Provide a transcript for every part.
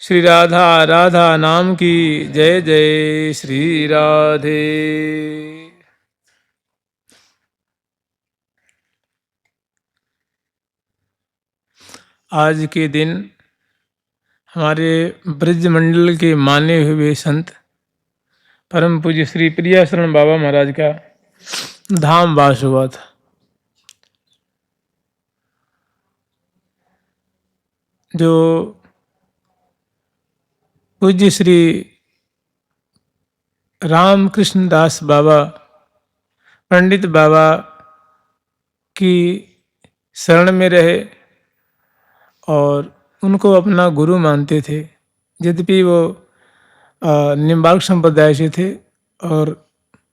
श्री राधा राधा नाम की जय जय श्री राधे। आज के दिन हमारे ब्रज मंडल के माने हुए संत परम पूज्य श्री प्रियाशरण बाबा महाराज का धाम वास हुआ था। जो पूज्य श्री रामकृष्ण दास बाबा पंडित बाबा की शरण में रहे और उनको अपना गुरु मानते थे। यद्यपि वो निम्बार्क संप्रदाय से थे और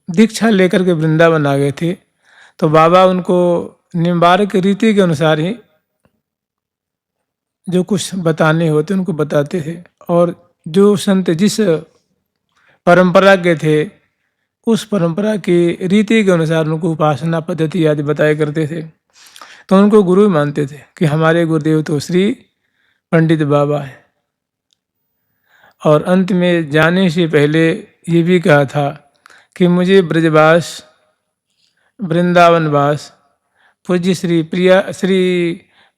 दीक्षा लेकर के वृंदावन आ गए थे, तो बाबा उनको निम्बार्क रीति के अनुसार ही जो कुछ बताने होते उनको बताते थे, और जो संत जिस परंपरा के थे उस परंपरा की रीति के अनुसार उनको उपासना पद्धति आदि बताया करते थे। तो उनको गुरु मानते थे कि हमारे गुरुदेव तो श्री पंडित बाबा हैं। और अंत में जाने से पहले ये भी कहा था कि मुझे ब्रजवास वृंदावनवास पूज्य श्री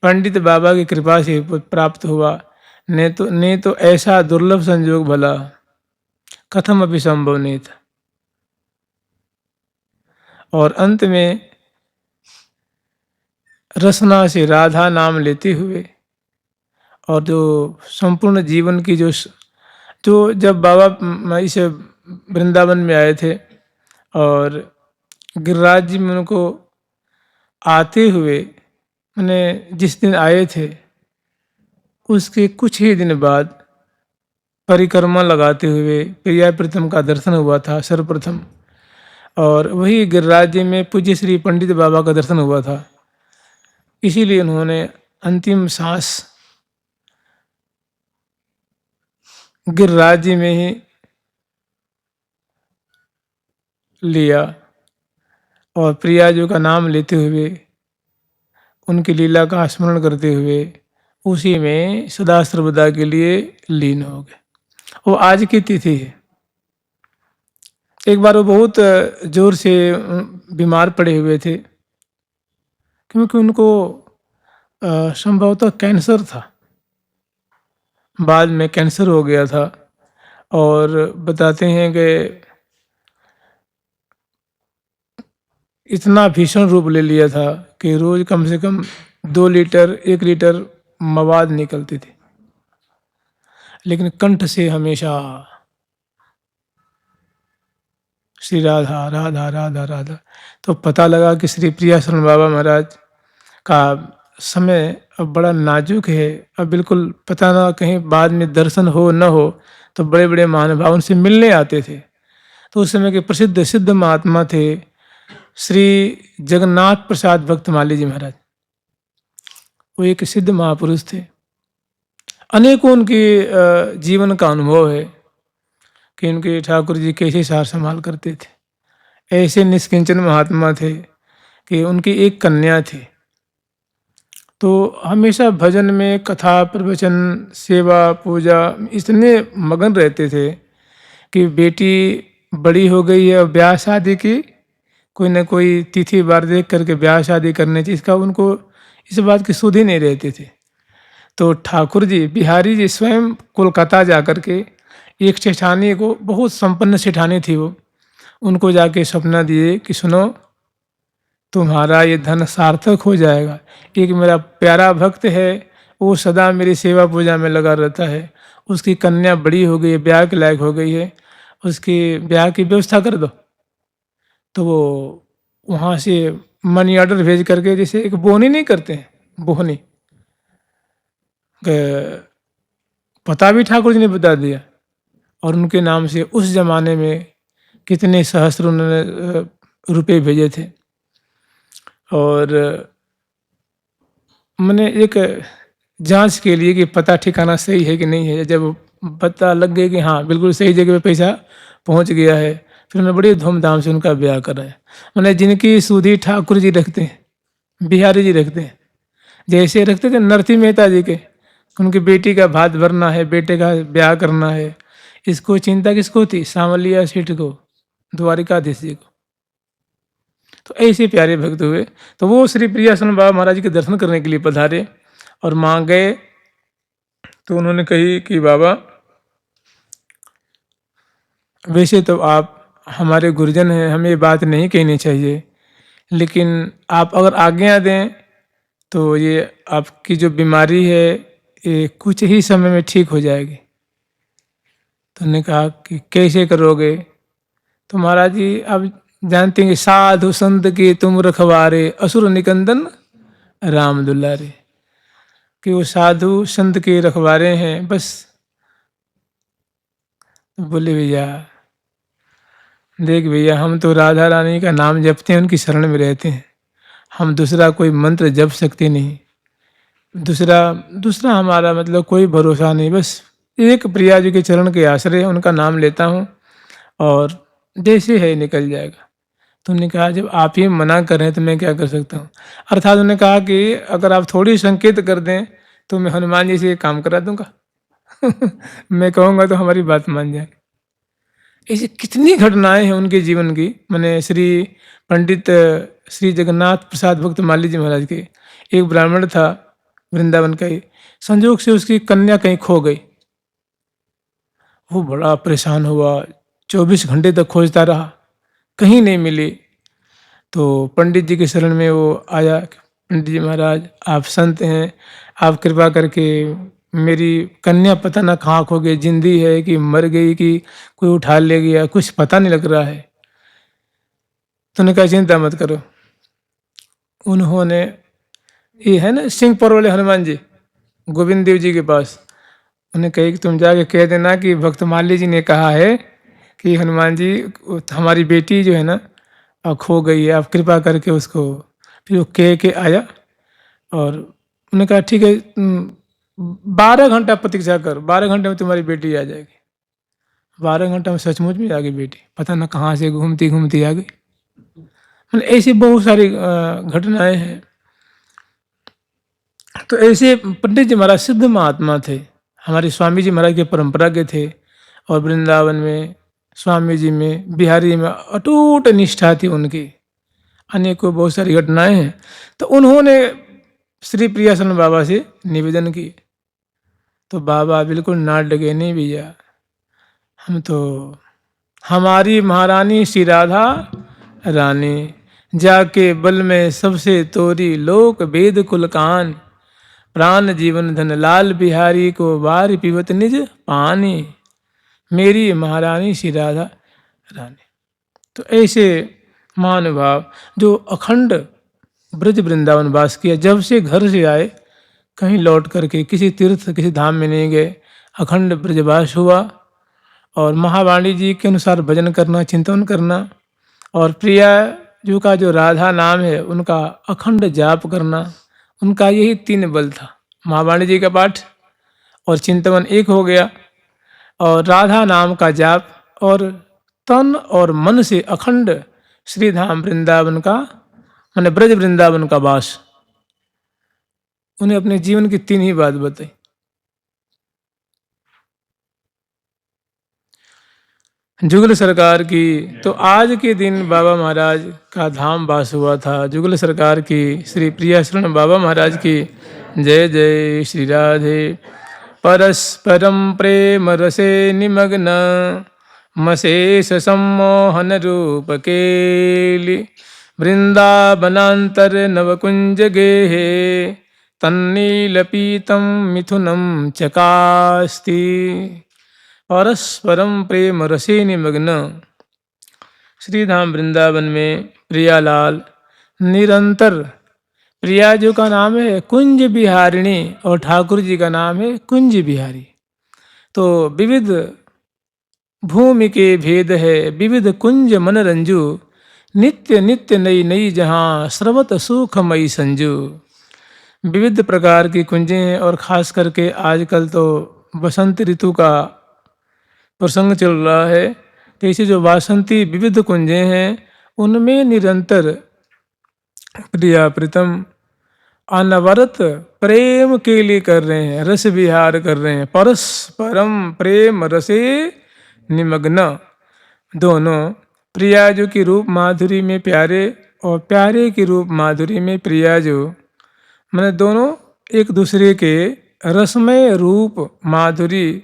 पंडित बाबा की कृपा से प्राप्त हुआ, नहीं तो ऐसा दुर्लभ संयोग भला कथम अभी संभव नहीं था। और अंत में रसना से राधा नाम लेते हुए और जो संपूर्ण जीवन की जो जब बाबा इस वृंदावन में आए थे और गिरिराज जी में उनको आते हुए मैंने जिस दिन आए थे उसके कुछ ही दिन बाद परिक्रमा लगाते हुए प्रिया प्रीतम का दर्शन हुआ था सर्वप्रथम, और वही गिरिराज जी में पूज्य श्री पंडित बाबा का दर्शन हुआ था। इसीलिए उन्होंने अंतिम सांस गिरिराज जी में ही लिया और प्रिया जी का नाम लेते हुए उनकी लीला का स्मरण करते हुए उसी में सदा सर्वदा के लिए लीन हो गए। वो आज की तिथि है। एक बार वो बहुत जोर से बीमार पड़े हुए थे क्योंकि उनको संभवतः कैंसर था, बाद में कैंसर हो गया था। और बताते हैं कि इतना भीषण रूप ले लिया था कि रोज कम से कम 1 लीटर मवाद निकलती थी, लेकिन कंठ से हमेशा श्री राधा राधा राधा राधा। तो पता लगा कि श्री प्रियाशरण बाबा महाराज का समय अब बड़ा नाजुक है। अब बिल्कुल पता ना कहीं बाद में दर्शन हो न हो, तो बड़े बड़े महानुभाव उनसे मिलने आते थे। तो उस समय के प्रसिद्ध सिद्ध महात्मा थे श्री जगन्नाथ प्रसाद भक्तमाली जी महाराज। वो एक सिद्ध महापुरुष थे। अनेकों उनके जीवन का अनुभव है कि उनके ठाकुर जी कैसे सार संभाल करते थे। ऐसे निष्किंचन महात्मा थे कि उनकी एक कन्या थी, तो हमेशा भजन में कथा प्रवचन सेवा पूजा इतने मगन रहते थे कि बेटी बड़ी हो गई है और ब्याह शादी की कोई न कोई तिथि बार देख करके ब्याह शादी करने चाहिए, इसका उनको इस बात की सुध ही नहीं रहती थी। तो ठाकुर जी बिहारी जी स्वयं कोलकाता जा कर के एक सेठानी को, बहुत संपन्न सेठानी थी वो, उनको जाके सपना दिए कि सुनो तुम्हारा ये धन सार्थक हो जाएगा। एक मेरा प्यारा भक्त है, वो सदा मेरी सेवा पूजा में लगा रहता है, उसकी कन्या बड़ी हो गई है, ब्याह के लायक हो गई है, उसकी ब्याह की व्यवस्था कर दो। तो वो वहाँ से मनी ऑर्डर भेज करके, जैसे एक बोहनी नहीं करते हैं, बोहनी पता भी ठाकुर जी ने बता दिया, और उनके नाम से उस जमाने में कितने सहस्र उन्होंने रुपए भेजे थे। और मैंने एक जांच के लिए कि पता ठिकाना सही है कि नहीं है, जब पता लग गया कि हाँ बिल्कुल सही जगह पे पैसा पहुंच गया है, फिर उन्होंने बड़ी धूमधाम से उनका ब्याह कराया। मैंने जिनकी सुधी ठाकुर जी रखते हैं, बिहारी जी रखते हैं, जैसे रखते थे नरसिंह मेहता जी के, उनकी बेटी का भात भरना है, बेटे का ब्याह करना है। इसको चिंता किसको थी? सांवलिया सेठ को, द्वारिकाधीश जी को। तो ऐसे प्यारे भक्त हुए। तो वो श्री प्रियासन बाबा महाराज के दर्शन करने के लिए पधारे और माँ गए तो उन्होंने कही कि बाबा, वैसे तो आप हमारे गुरुजन हैं, हमें ये बात नहीं कहनी चाहिए, लेकिन आप अगर आज्ञा दें तो ये आपकी जो बीमारी है ये कुछ ही समय में ठीक हो जाएगी। तो उन्होंने कहा कि कैसे करोगे? तो महाराज जी आप जानते हैं कि साधु संत के तुम रखवारे, असुर निकंदन राम दुलारे, कि वो साधु संत के रखवारे हैं बस। बोले भैया देख भैया, हम तो राधा रानी का नाम जपते हैं, उनकी शरण में रहते हैं, हम दूसरा कोई मंत्र जप सकते नहीं, दूसरा हमारा मतलब कोई भरोसा नहीं, बस एक प्रिया जी के चरण के आश्रय उनका नाम लेता हूँ और जैसे है निकल जाएगा। तो उन्होंने कहा जब आप ही मना कर रहे हैं तो मैं क्या कर सकता हूँ। अर्थात उन्होंने कहा कि अगर आप थोड़ी संकेत कर दें तो मैं हनुमान जी से ये काम करा दूंगा मैं कहूँगा तो हमारी बात मान जाए। ऐसी कितनी घटनाएं हैं उनके जीवन की। मैंने श्री पंडित श्री जगन्नाथ प्रसाद भक्त माली जी महाराज के, एक ब्राह्मण था वृंदावन का ही, संजोग से उसकी कन्या कहीं खो गई। वो बड़ा परेशान हुआ, 24 घंटे तक खोजता रहा, कहीं नहीं मिली। तो पंडित जी के शरण में वो आया, पंडित जी महाराज आप संत हैं, आप कृपा करके मेरी कन्या पता ना कहाँ खो गई, जिंदी है कि मर गई कि कोई उठा ले गया, कुछ पता नहीं लग रहा है। तो उन्होंने कहा चिंता मत करो। उन्होंने, ये है ना सिंहपुर वाले हनुमान जी, गोविंद देव जी के पास, उन्हें कही कि तुम जाके कह देना कि भक्त माली जी ने कहा है कि हनुमान जी हमारी बेटी जो है ना खो गई है, आप कृपा करके उसको। फिर वो कह के आया और उन्होंने कहा ठीक है 12 घंटा प्रतीक्षा कर, 12 घंटे में तुम्हारी बेटी आ जाएगी। 12 घंटा में सचमुच में आ गई बेटी, पता ना कहाँ से घूमती घूमती आ गई। मतलब ऐसी बहुत सारी घटनाएं हैं। तो ऐसे पंडित जी महाराज सिद्ध महात्मा थे, हमारे स्वामी जी महाराज के परंपरा के थे, और वृंदावन में स्वामी जी में बिहारी में अटूट निष्ठा थी उनकी। अनेकों बहुत सारी घटनाएं हैं। तो उन्होंने श्री प्रियासन बाबा से निवेदन की तो बाबा बिल्कुल ना डगे, नहीं भैया, हम तो हमारी महारानी श्री राधा रानी, जाके बल में सबसे तोरी लोक वेद कुल कान, प्राण जीवन धन लाल बिहारी को बार पीवत निज पानी, मेरी महारानी श्री राधा रानी। तो ऐसे महानुभाव जो अखंड ब्रज वृंदावन वास किया, जब से घर से आए कहीं लौट करके किसी तीर्थ किसी धाम में नहीं गए, अखंड ब्रजवास हुआ। और महावाणी जी के अनुसार भजन करना, चिंतन करना, और प्रिया जी का जो राधा नाम है उनका अखंड जाप करना, उनका यही 3 बल था। महावाणी जी का पाठ और चिंतन एक हो गया, और राधा नाम का जाप, और तन और मन से अखंड श्रीधाम वृंदावन का माने ब्रज वृंदावन का वास। उन्हें अपने जीवन की 3 ही बात बताई। जुगल सरकार की, तो आज के दिन बाबा महाराज का धाम वास हुआ था। जुगल सरकार की, श्री प्रियाशरण बाबा महाराज की जय जय श्री राधे। परस्परम प्रेम रसे निमग्न, मशेष सम्मोहन रूप केलि, वृंदावनांतर नवकुंज गेहे, तन्नील पीतम मिथुनम चकास्ति। परस्परम प्रेम रसे निमग्न, श्रीधाम वृंदावन में प्रियालाल निरंतर, प्रिया जी का नाम है कुंज बिहारिणी और ठाकुर जी का नाम है कुंज बिहारी। तो विविध भूमि के भेद है, विविध कुंज मन रंजू, नित्य नित्य नई नई जहाँ स्रवत सुखमयी संजू। विविध प्रकार की कुंजें हैं, और खास करके आजकल तो बसंत ऋतु का प्रसंग चल रहा है। तो ऐसे जो वासंती विविध कुंजें हैं उनमें निरंतर प्रिया प्रीतम अनवरत प्रेम के लिए कर रहे हैं, रस विहार कर रहे हैं। परस्परम प्रेम रसे निमग्न, दोनों प्रिया जो की रूप माधुरी में प्यारे और प्यारे की रूप माधुरी में प्रिया जो, मैंने दोनों एक दूसरे के रसमय रूप माधुरी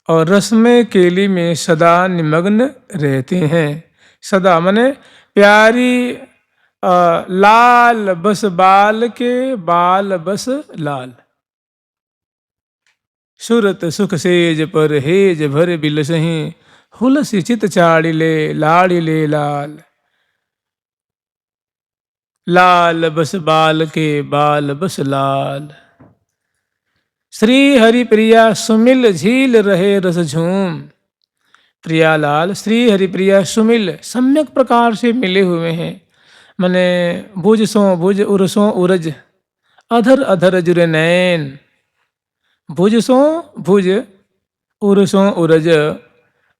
और रसमय केली में सदा निमग्न रहते हैं। सदा माने प्यारी लाल बस बाल के बाल बस लाल, सुरत सुख सेज पर हेज भर बिलसही, हुलसी चित चाड़िले लाड़िले लाल। लाल बस बाल के बाल बस लाल, श्री हरि प्रिया सुमिल झील रहे रस झूम। प्रियालाल श्री हरि प्रिया सुमिल सम्यक प्रकार से मिले हुए हैं, मने भुज सो भुज उरसों उरज, अधर अधर जुरे नैन। भुज सो भुज उरसों उरज,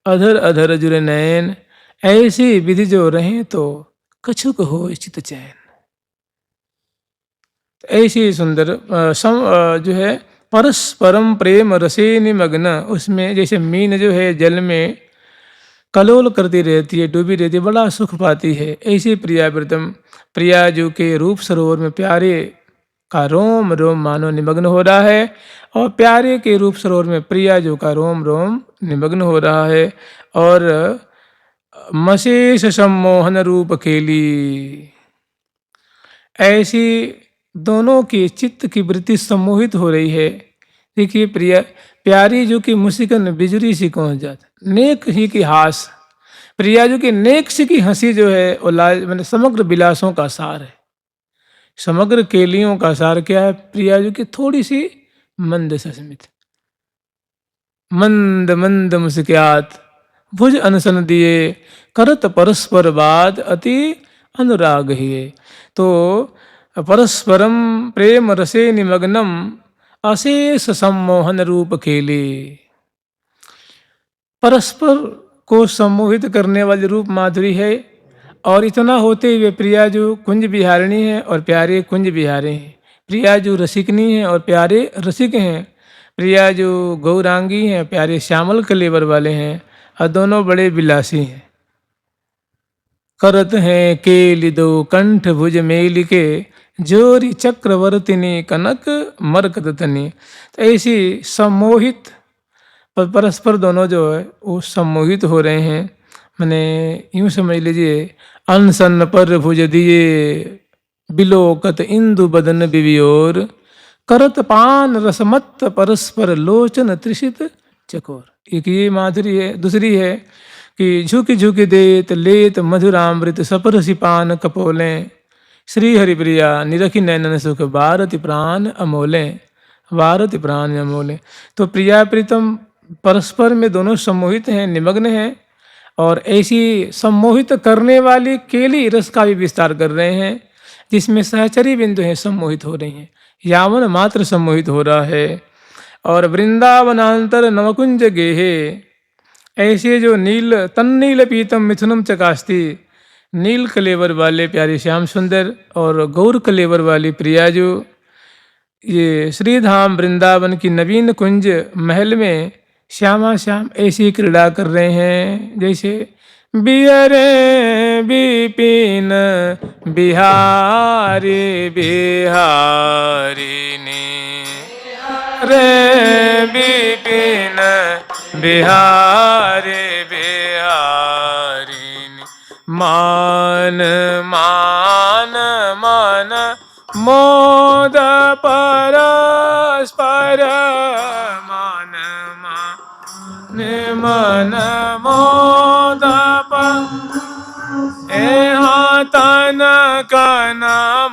अधर अधर जुरे नैन। ऐसी विधि जो रहे तो कछुक हो चित चैन। ऐसी सुंदर जो है परस्परम प्रेम रसे निमग्न, उसमें जैसे मीन जो है जल में कलोल करती रहती है, डूबी रहती है, बड़ा सुख पाती है। ऐसी प्रियावृतम, प्रिया जो के रूप सरोवर में प्यारे का रोम रोम मानो निमग्न हो रहा है, और प्यारे के रूप सरोवर में प्रिया जो का रोम रोम निमग्न हो रहा है। और मशेष सम्मोहन रूप खेली, ऐसी दोनों की चित्त की वृत्ति सम्मोहित हो रही है। देखिए प्रिया प्यारी जो कि मुस्कान बिजुरी सी पहुंच जाता, नेक ही की हास। प्रिया जो कि नेक सी की हंसी जो है वो लाल मैंने समग्र विलासों का सार है, समग्र केलियों का सार क्या है? प्रिया जो कि थोड़ी सी मंद सस्मित, मंद मंद मुस्क्यात, भुज अनसन दिए, करत परस्पर बात अति अनुराग ही। तो परस्परम प्रेम रसे निमग्नम, अशेष सम्मोहन रूप खेले। परस्पर को सम्मोहित करने वाली रूप माधुरी है, और इतना होते हुए प्रिया जो कुंज बिहारिणी है और प्यारे कुंज बिहारे हैं। प्रिया जो रसिकनी है और प्यारे रसिक हैं। प्रिया जो गौरांगी हैं, प्यारे श्यामल कलेवर वाले हैं, और दोनों बड़े विलासी हैं। करत हैं केलि दो कंठ भुज मेल के, जोरी चक्रवर्तिनी कनक मरकतनी। तो ऐसी सम्मोहित परस्पर दोनों जो है वो सम्मोहित हो रहे हैं। मैंने यूँ समझ लीजिए, अनसन पर भुज दिए बिलोकत इंदु बदन बिवियोर, करत पान रसमत्त परस्पर लोचन त्रिषित चकोर। एक ये माधुरी है। दूसरी है कि झुकी झुकी देत लेत मधुरामृत सपरसी पान कपोलें, श्री हरिप्रिया निरखी नैनन सुख भारति प्राण अमोले, भारति प्राण अमोले। तो प्रिया प्रीतम परस्पर में दोनों सम्मोहित हैं, निमग्न हैं, और ऐसी सम्मोहित करने वाली केली रस का भी विस्तार कर रहे हैं, जिसमें सहचरी बिंदु हैं सम्मोहित हो रही हैं, यावन मात्र सम्मोहित हो रहा है। और वृंदावनांतर नवकुंज गेहे, ऐसे जो नील तन्नील पीतम मिथुनम चकास्ती, नील कलेवर वाले प्यारे श्याम सुंदर और गौर कलेवर वाली प्रिया जो ये श्रीधाम वृंदावन की नवीन कुंज महल में श्यामा श्याम ऐसी क्रीड़ा कर रहे हैं, जैसे बियरे बिपिन बिहारी बिहारिनी, रे बिपिन बिहारी बिहारिनी। मान मान मन मोद परस्पर, मान मान मन मोद पर तन कन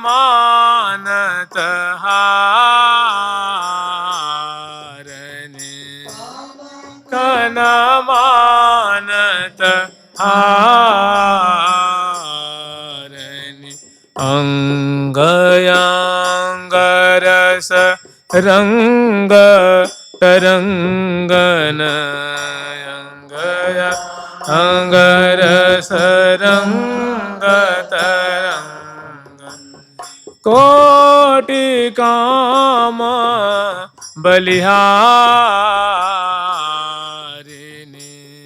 मानत हारने, कन मानत हारने। अंगयांगरस रंग तरंगन, अंगया अंगरस रंग तरंग। कोट कोटि काम बलिहारिणी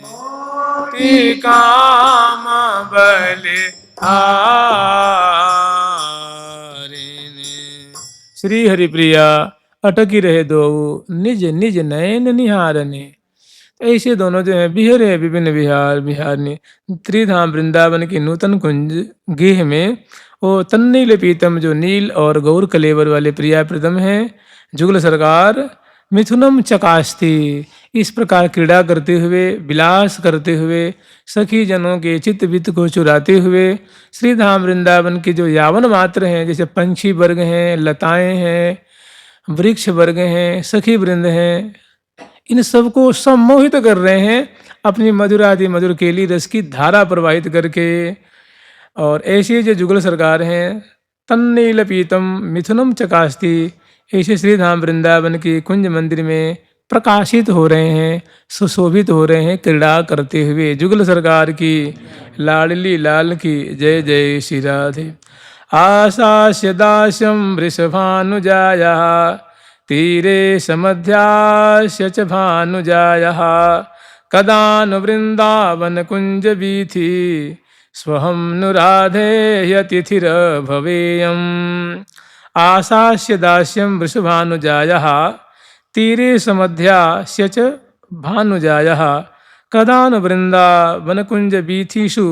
कोटि काम बलिहारिणी। श्री हरिप्रिया अटकी रहे दो निज निज नयन निहारने। ऐसे दोनों जो हैं बिहरे विभिन्न विहार विहारने। त्रिधाम वृंदावन की नूतन कुंज गेह में वो तन्नील पीतम जो नील और गौर कलेवर वाले प्रिया प्रदम हैं। जुगल सरकार मिथुनम चकास्ती, इस प्रकार क्रीड़ा करते हुए विलास करते हुए सखी जनों के चित्त वित्त को चुराते हुए श्रीधाम वृंदावन के जो यावन मात्र हैं, जैसे पंछी वर्ग हैं, लताएं हैं, वृक्ष वर्ग हैं, सखी वृंद हैं, इन सबको सम्मोहित कर रहे हैं अपनी मधुरादि मधुर केली रस की धारा प्रवाहित करके। और ऐसे जो जुगल सरकार हैं तन्नील पीतम मिथुनम चकास्ती, ऐसे श्रीधाम वृंदावन के कुंज मंदिर में प्रकाशित हो रहे हैं, सुशोभित हो रहे हैं क्रीड़ा करते हुए। जुगल सरकार की लाडली लाल की जय जय श्री राधे। आशास्य दास्यम वृषभानुजाया तीरे समध्यास्य च भानुजायः कदानु वृंदावन कुंज वीथि स्वहं नु राधेयतिथिर भवेयम्। आशास्य दास्यं वृषभानुजायः तीरे समध्यास्य च भानुजायः कदानु वृंदावन कुंज वीथिषु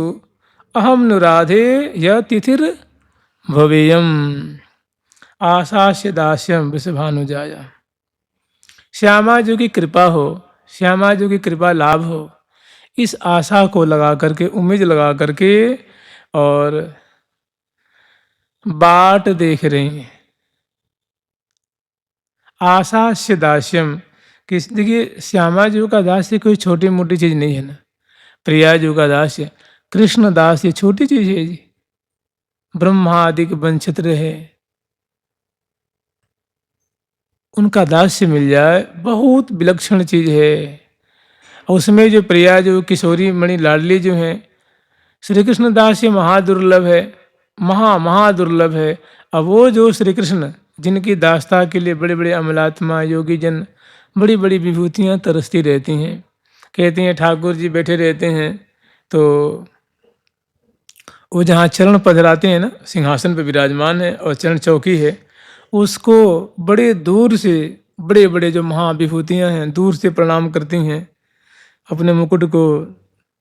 अहं नु राधेयतिथिर भवेयम्। आशास्य दास्यम वृषभानुजाया, श्यामा जी की कृपा हो, श्यामा जी की कृपा लाभ हो, इस आशा को लगा करके, उम्मीद लगा करके और बाट देख रही हैं। आशास्य दास्यम, किस देखिए श्यामा जी का दास्य कोई छोटी मोटी चीज नहीं है ना। प्रिया जी का दास्य, कृष्ण दास, ये छोटी चीज है जी। ब्रह्मादिक वंशत्र है, उनका दास्य मिल जाए बहुत विलक्षण चीज है। और उसमें जो प्रिया जो किशोरी मणि लाडली जो हैं श्री कृष्ण दास, ये महादुर्लभ है, महादुर्लभ है। अब वो जो श्री कृष्ण जिनकी दास्ता के लिए बड़े बड़े अमलात्मा योगी जन बड़ी बड़ी विभूतियाँ तरसती रहती हैं। कहती हैं ठाकुर जी बैठे रहते हैं तो वो जहाँ चरण पधराते हैं ना, सिंहासन पर विराजमान है और चरण चौकी है, उसको बड़े दूर से बड़े बड़े जो महाविभूतियाँ हैं दूर से प्रणाम करती हैं, अपने मुकुट को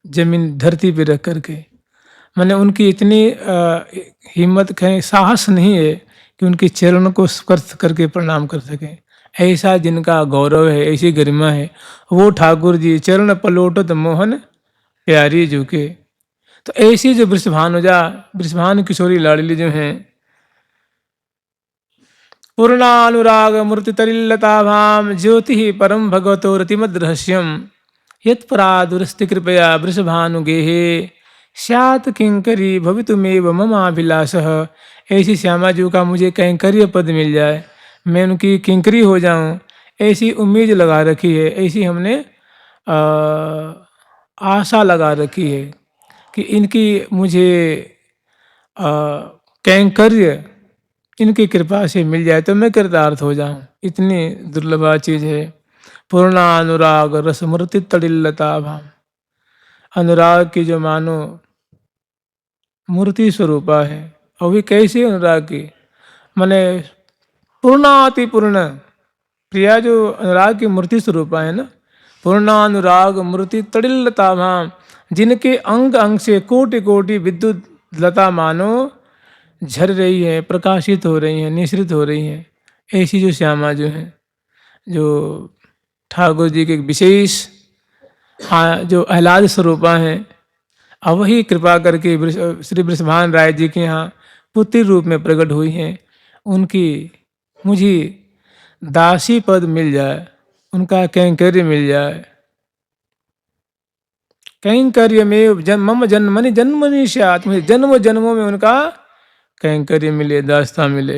जमीन धरती पे रख करके। मैंने उनकी इतनी हिम्मत कहें साहस नहीं है कि उनके चरण को स्पर्श करके प्रणाम कर सकें। ऐसा जिनका गौरव है, ऐसी गरिमा है, वो ठाकुर जी चरण पलोटत मोहन प्यारी झुके। तो ऐसी जो वृषभानु किशोरी लाडली जो हैं, पूर्णानुराग मूर्ति तरिल्लताभाम ज्योति परम भगवतो रतिमद रहस्यम यत्परादुरस्ति कृपया वृषभानुगेहे स्यात् किंकरी भवितुमेव ममाभिलाषः। ऐसी श्यामा जी का मुझे कैंकर्य पद मिल जाए, मैं उनकी किंकरी हो जाऊं, ऐसी उम्मीद लगा रखी है, ऐसी हमने आशा लगा रखी है कि इनकी मुझे कैंकर्य इनकी कृपा से मिल जाए तो मैं कृतार्थ हो जाऊं। इतनी दुर्लभा चीज है। पूर्णानुराग रसमूर्ति तड़िल्लता भाम, अनुराग की जो मानो मूर्ति स्वरूपा है। और भी कैसे अनुराग की, माने पूर्णाति पूर्ण प्रिया जो अनुराग की मूर्ति स्वरूपा है ना। पूर्णानुराग मूर्ति तड़िल्लता भाम, जिनके अंग अंग से कोटि कोटि विद्युत लता मानो झर रही है, प्रकाशित हो रही हैं, निश्रित हो रही हैं। ऐसी जो श्यामा जो हैं, जो ठाकुर जी के विशेष जो आह्लाद स्वरूपा हैं, अब वही कृपा करके श्री वृषभान राय जी के यहाँ पुत्री रूप में प्रकट हुई हैं। उनकी मुझे दासी पद मिल जाए, उनका कैंकर्य मिल जाए। कैंकर्य में मम जन्मनि जन्मनि स्यात्, मुझे जन्म जन्मों में उनका कैंकर्य मिले, दास्ता मिले।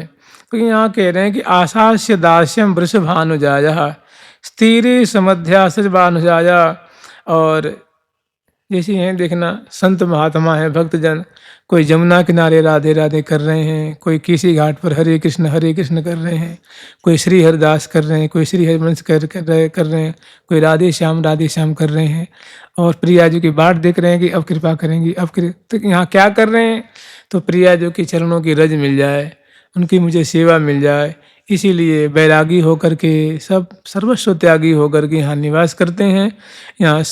तो यहाँ कह रहे हैं कि आशास्य दास्यम वृषभानुजाया स्थिरे समध्या सजभानुजाया। और जैसे हैं देखना, संत महात्मा है, भक्तजन, कोई जमुना किनारे राधे राधे कर रहे हैं, कोई किसी घाट पर हरे कृष्ण कर रहे हैं, कोई श्री हरिदास कर रहे हैं, कोई श्री हरिवंश कर रहे हैं, कोई राधे श्याम कर रहे हैं, और प्रिया जी की बाट देख रहे हैं कि अब कृपा करेंगी, तो यहाँ क्या कर रहे हैं? तो प्रिया जी के चरणों की रज मिल जाए, उनकी मुझे सेवा मिल जाए, इसीलिए बैरागी होकर के, सब सर्वस्व त्यागी होकर के यहाँ निवास करते हैं। यहाँ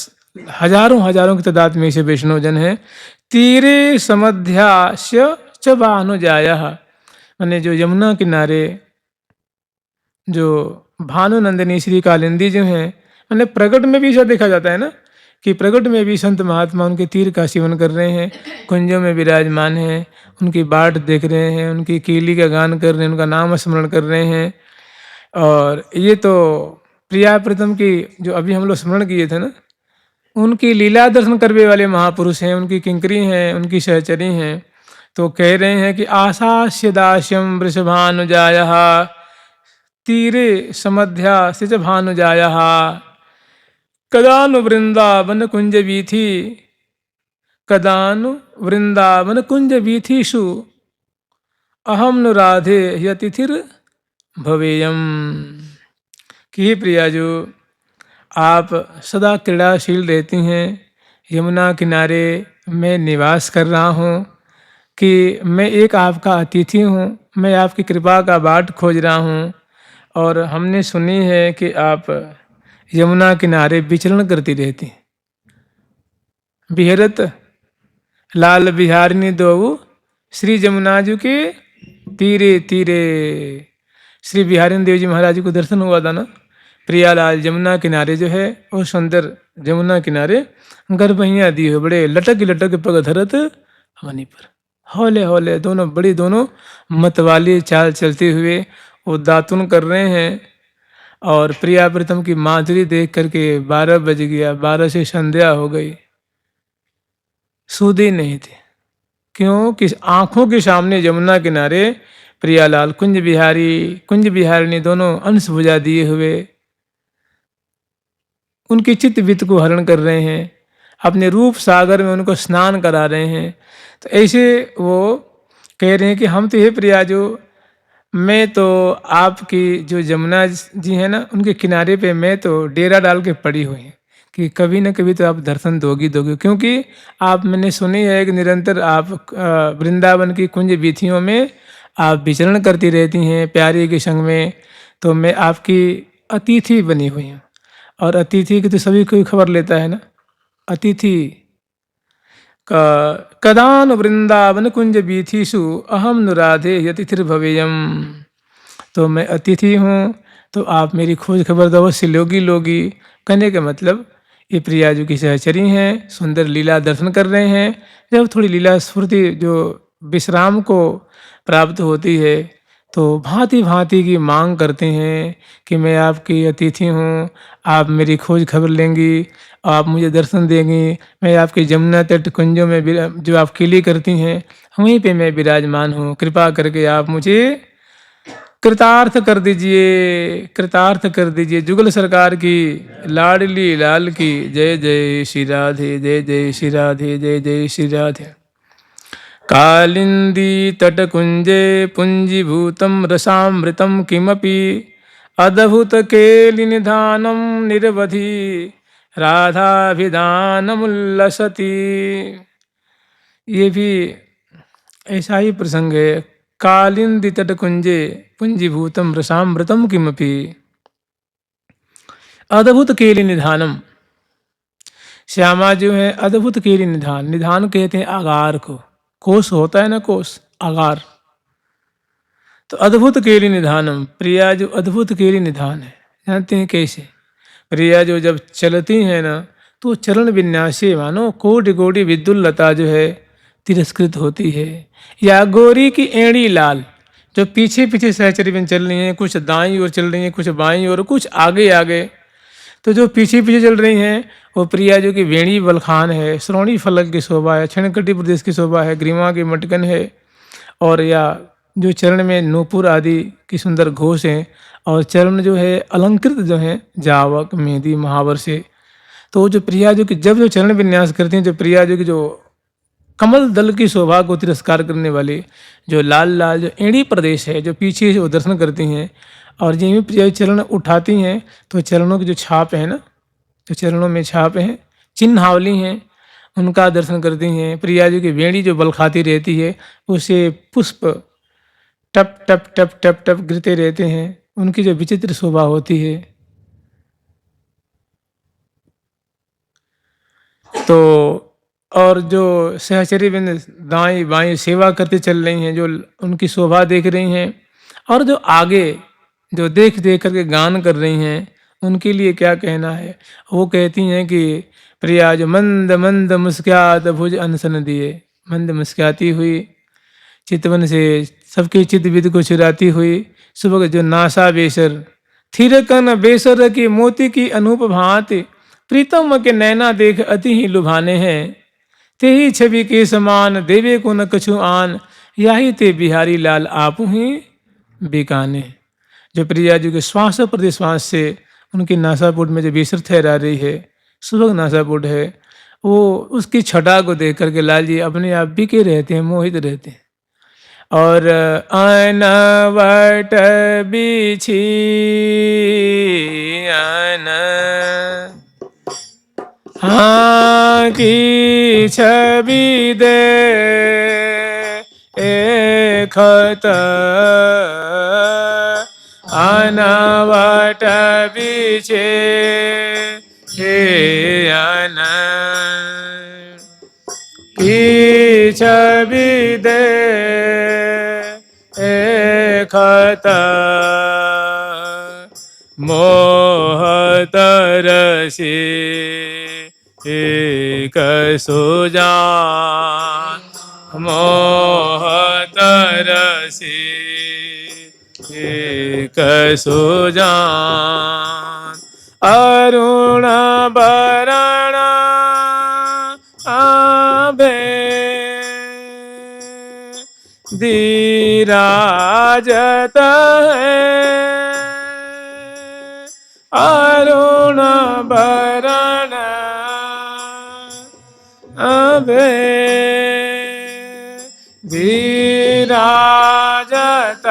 हजारों की तादाद में से वैष्णव जन है। तीरे समध्यास्य च भानुजायः, माने जो यमुना किनारे जो भानुनंदिनी श्री कालिंदी जो हैं, मैंने प्रकट में भी ऐसा देखा जाता है ना, कि प्रकट में भी संत महात्मा उनके तीर का सेवन कर रहे हैं, कुंजों में विराजमान हैं, उनकी बाट देख रहे हैं, उनकी कीली का गान कर रहे हैं, उनका नाम स्मरण कर रहे हैं। और ये तो प्रिया प्रीतम की जो अभी हम लोग स्मरण किए थे ना, उनकी लीला दर्शन करने वाले महापुरुष हैं, उनकी किंकरी हैं, उनकी सहचरी हैं। तो कह रहे हैं कि आशास्य दास्यम वृषभानुजायः तीरे समध्या सिच भानुजायः कदानु वृंदावन कुंज वीथि, कदानु वृंदावन कुंज वीथिषु अहम नु राधे यतिथिर भवेयम। कि हे प्रिया जो आप सदा क्रीड़ाशील रहती हैं, यमुना किनारे मैं निवास कर रहा हूँ, कि मैं एक आपका अतिथि हूँ, मैं आपकी कृपा का बाट खोज रहा हूँ। और हमने सुनी है कि आप यमुना किनारे विचरण करती रहती हैं। बिहरत लाल बिहारिनी दो श्री जमुना जी के तीरे तीरे। श्री बिहारिनी देव जी महाराज जी को दर्शन हुआ था ना, प्रियालाल जमुना किनारे जो है वो सुंदर जमुना किनारे गर्भहियाँ दी हो, बड़े लटक पग धरत हवनी पर, हौले हौले दोनों मतवाली चाल चलते हुए वो दातुन कर रहे हैं। और प्रिया प्रीतम की माधुरी देख करके 12 बज गया, 12 से संध्या हो गई, सूदे नहीं थे। क्यों? कि आंखों के सामने जमुना किनारे प्रियालाल कुंज बिहारिणी दोनों अंश भुजा दिए हुए उनके चित्त वित्त को हरण कर रहे हैं, अपने रूप सागर में उनको स्नान करा रहे हैं। तो ऐसे वो कह रहे हैं कि हम तो हे प्रिया जो, मैं तो आपकी जो यमुना जी है ना, उनके किनारे पे मैं तो डेरा डाल के पड़ी हुई हैं कि कभी ना कभी तो आप दर्शन दोगी, क्योंकि आप, मैंने सुनी है कि निरंतर आप वृंदावन की कुंज वीथियों में आप विचरण करती रहती हैं प्यारी के संग में। तो मैं आपकी अतिथि बनी हुई हूँ, और अतिथि की तो सभी कोई खबर लेता है ना। अतिथि कदान वृंदावन कुंज वीथिषु अहम नु राधे यतिथिर भवेयम। तो मैं अतिथि हूँ, तो आप मेरी खोज खबर तो अवश्य लोगी। कहने का मतलब ये प्रिया जी की सहचरी हैं, सुंदर लीला दर्शन कर रहे हैं। जब थोड़ी लीला स्फूर्ति जो विश्राम को प्राप्त होती है, तो भांति भांति की मांग करते हैं कि मैं आपकी अतिथि हूँ, आप मेरी खोज खबर लेंगी, आप मुझे दर्शन देंगी, मैं आपके जमुना तट कुंजों में जो आप किली करती हैं वहीं पे मैं विराजमान हूँ, कृपा करके आप मुझे कृतार्थ कर दीजिए। जुगल सरकार की लाडली लाल की जय जय श्री राधे, जय जय श्री राधे, जय जय श्री राधे। कालिंदी तटकुंजे पुंजीभूतं रसामृतं किमपि अद्भुत केलिनिधानं निरवधि राधाभिधानमुल्लसति। ये भी ऐसा ही प्रसंग है। कालिंदी तटकुंजे पुंजीभूतं रसामृतं किमपि अद्भुत केली निधानम। श्यामा जो है अद्भुत केली निधान कहते हैं आगार को, कोष होता है ना, कोष आगार। तो अद्भुत केली निधानम, प्रिया जो अद्भुत केली निधान है। जानते हैं कैसे? प्रिया जो जब चलती है ना, तो चरण विन्यासे मानो कोटि कोटि विद्युल्लता जो है तिरस्कृत होती है। या गोरी की एड़ी लाल जो पीछे पीछे सहचरी में चल रही हैं, कुछ दाईं ओर चल रही हैं, कुछ बाईं ओर, कुछ आगे आगे। तो जो पीछे पीछे चल रही हैं वो प्रिया जो की वेणी बलखान है, श्रोणी फलक की शोभा है, छणकटी प्रदेश की शोभा है, ग्रीवा की मटकन है, और या जो चरण में नूपुर आदि की सुंदर घोष हैं, और चरण जो है अलंकृत जो है जावक मेहंदी महावर से। तो जो प्रिया जी की जब जो चरण विन्यास करती हैं, जो प्रिया जी की जो कमल दल की शोभा को तिरस्कार करने वाली जो लाल लाल जो एड़ी प्रदेश है, जो पीछे से वो दर्शन करती हैं, और जिन भी प्रिया चरण उठाती हैं तो चरणों की जो छाप है ना, जो चरणों में छाप हैं, चिन्हावली हैं, उनका दर्शन करती हैं। प्रिया जी की वेणी जो बलखाती रहती है, उसे पुष्प टप टप टप टप टप गिरते रहते हैं, उनकी जो विचित्र शोभा होती है। तो और जो सहचरी बिंद दाएं बाएं सेवा करते चल रही हैं, जो उनकी शोभा देख रही हैं, और जो आगे जो देख देख करके गान कर रही हैं, उनके लिए क्या कहना है। वो कहती हैं कि प्रिया जो मंद मंद मुस्क्यात भुज अनसन दिए, मंद मुस्क्याती हुई चितवन से सबके चित विद को चुराती हुई, सुबह जो नासा बेसर थिरकन बेसर की मोती की अनूप भांति, प्रीतम के नैना देख अति ही लुभाने हैं, ते ही छवि के समान देवे को न कछु आन, याही ते बिहारी लाल आपू ही बिकाने। जो प्रिया जी के श्वास प्रतिश्वास से उनकी नासापुट में जो बेसर ठहरा रही है, सुबह नासापुट है, वो उसकी छटा को देख करके लाल जी अपने आप बिके रहते हैं, मोहित रहते हैं। और अनवट बिछी अन हाँ की छवि दे खत अनवट बिछे अन की छवि दे खत मोहत रसी एक सुजान, मोहत रसी एक सुजान, अरुण बरण आभे धीराजत है, अरुण बरण आभे धीराजत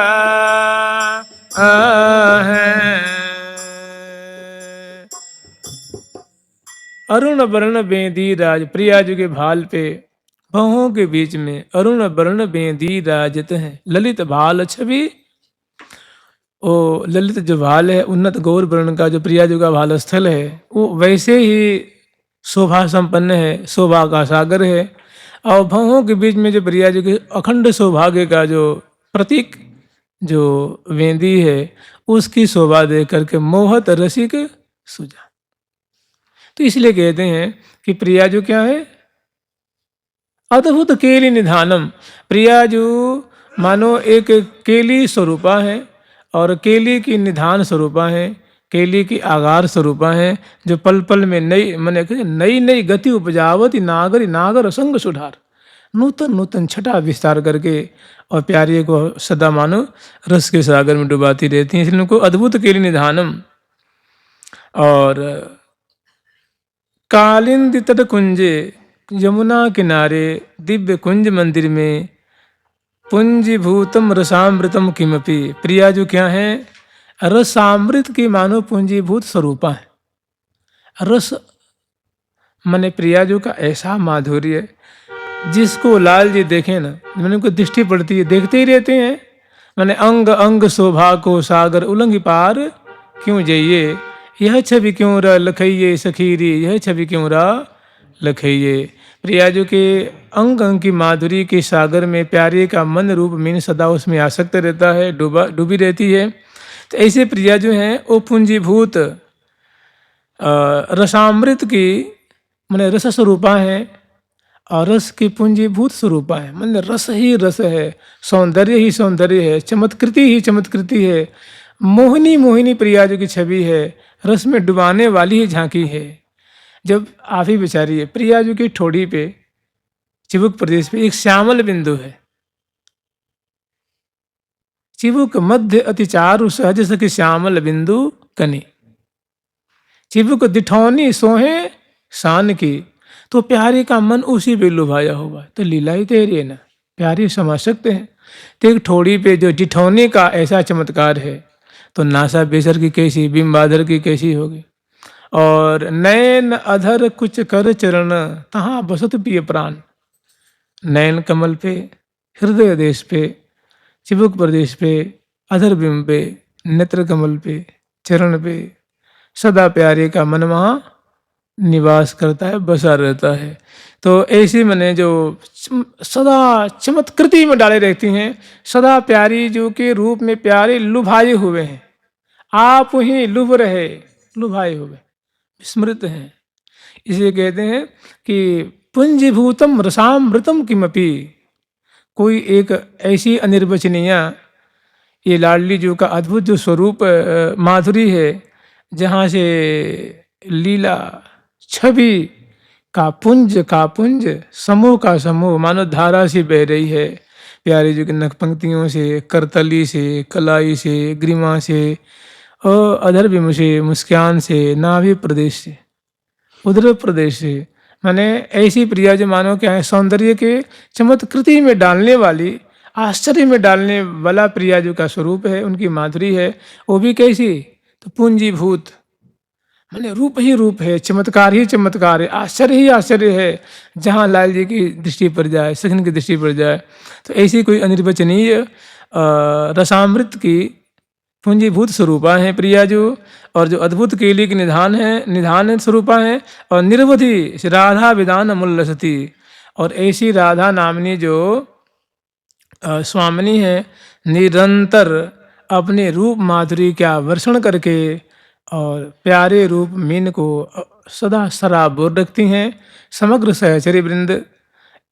है। अरुण वर्ण बेदी राज, प्रिया जी के भाल पे भवों के बीच में अरुण वर्ण बेदी राजत है, ललित भाल छवि, ओ ललित जो भाल है उन्नत गौर वर्ण का जो प्रिया जी का भाल स्थल है, वो वैसे ही शोभा संपन्न है, शोभा का सागर है। और भवों के बीच में जो प्रिया जी के अखंड सौभाग्य का जो प्रतीक जो वेंदी है, उसकी शोभा देख करके मोहत रसिक सुजा। तो इसलिए कहते हैं कि प्रिया जो क्या है, अद्भुत केली निधानम। प्रिया जो मानो एक केली स्वरूपा है, और केली की निधान स्वरूपा है, केली की आगार स्वरूपा है, जो पल पल में नई मैंने नई नई गति उपजावती नागर नागर संग सुधार, नूतन नूतन छटा विस्तार करके और प्यारे को सदा मानो रस के सागर में डुबाती रहती हैं, इसलिए उनको अद्भुत केली निधानम। और कालिंदी तट कुंजे, यमुना किनारे दिव्य कुंज मंदिर में पुंजीभूतम रसामृतम किमपि, प्रिया जो क्या है, रसामृत की मानो पुंजीभूत स्वरूपा है। रस माने प्रिया जो का ऐसा माधुर्य, जिसको लाल जी देखें ना, मैंने उनको दृष्टि पड़ती है, देखते ही रहते हैं। मैंने अंग अंग शोभा को सागर उलंग पार क्यों जाइए, यह छवि क्यों र लखइये सखीरी, यह छवि क्यों र लखइये। प्रिया जो के अंग अंग की माधुरी के सागर में प्यारे का मन रूप मीन सदा उसमें आसक्त रहता है, डूबी रहती है। तो ऐसे प्रिया जो हैं वो पुंजीभूत रसामृत की मैंने रस स्वरूपा है, और रस की पुंजीभूत स्वरूपा है, मैंने रस ही रस है, सौंदर्य ही सौंदर्य है, चमत्कृति ही चमत्कृति है, मोहिनी मोहिनी प्रिया जो की छवि है, रस में डुबाने वाली ही झांकी है। जब आप ही विचारिए, प्रिया जो की ठोड़ी पे चिबुक प्रदेश पे एक श्यामल बिंदु है, चिबुक मध्य अति चारु सहज सखी श्यामल बिंदु कनी, चिबुक दिठौनी सोहे शान की, तो प्यारे का मन उसी पे लुभाया हुआ है। तो लीला ही तेरी है ना, प्यारे समझ सकते हैं। तो एक ठोड़ी पे जो जिठौने का ऐसा चमत्कार है, तो नासा बेसर की कैसी, बिम्बाधर की कैसी होगी। और नैन अधर कुछ कर चरण, तहाँ बसत पिय प्राण। नैन कमल पे, हृदय देश पे, चिबुक प्रदेश पे, अधर बिंब पे, नेत्र कमल पे, चरण पे सदा प्यारे का मन वहाँ निवास करता है, बसा रहता है। तो ऐसे मने जो सदा चमत्कृति में डाले रहती हैं, सदा प्यारी जो के रूप में प्यारे लुभाए हुए हैं, आप ही लुभ रहे, लुभाए हुए स्मृत हैं। इसे कहते हैं कि पुंजीभूतम रसामृतम किमपि, कोई एक ऐसी अनिर्वचनीय, ये लाडली जी का अद्भुत जो स्वरूप माधुरी है, जहाँ से लीला छवि का पुंज समूह का समूह मानो धारा से बह रही है। प्यारे जी की नख पंक्तियों से, करतली से, कलाई से, ग्रीमा से और अधर बिंब से, मुस्कान से, नाभि प्रदेश से, उदर प्रदेश से, माने ऐसी प्रिया जो मानो क्या है, सौंदर्य के चमत्कृति में डालने वाली, आश्चर्य में डालने वाला प्रिया जो का स्वरूप है, उनकी माधुरी है। वो भी कैसी, तो पूंजीभूत, माने रूप ही रूप है, चमत्कार ही चमत्कार है, आश्चर्य ही आश्चर्य है। जहाँ लाल जी की दृष्टि पड़ जाए, सखन की दृष्टि पड़ जाए, तो ऐसी कोई अनिर्वचनीय रसामृत की पूंजीभूत स्वरूपा हैं प्रिया जो, और जो अद्भुत केली के निधान स्वरूपा हैं, और निरवधि राधा विधान अमूल्यसती, और ऐसी राधा नामनी जो स्वामिनी है, निरंतर अपने रूप माधुरी का वर्षण करके और प्यारे रूप मीन को सदा सराबोर रखती हैं। समग्र सहचरी वृंद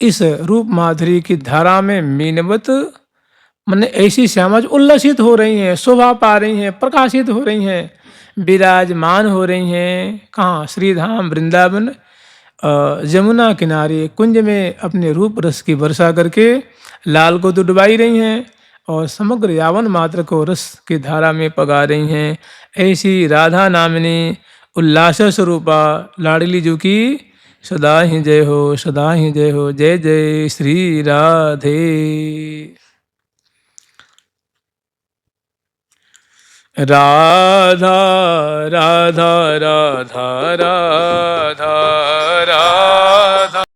इस रूप माधुरी की धारा में मीनवत, मन ऐसी श्यामा जो उल्लसित हो रही हैं, शोभा पा रही हैं, प्रकाशित हो रही हैं, विराजमान हो रही हैं। कहाँ, श्रीधाम वृंदावन जमुना किनारे कुंज में अपने रूप रस की वर्षा करके लाल को तो डुबाई रही हैं, और समग्र यावन मात्र को रस की धारा में पगा रही हैं। ऐसी राधा नामिनी उल्लास स्वरूपा लाडली जी की सदा ही जय हो, सदा ही जय हो। जय जय श्री राधे। राधा राधा राधा राधा राधा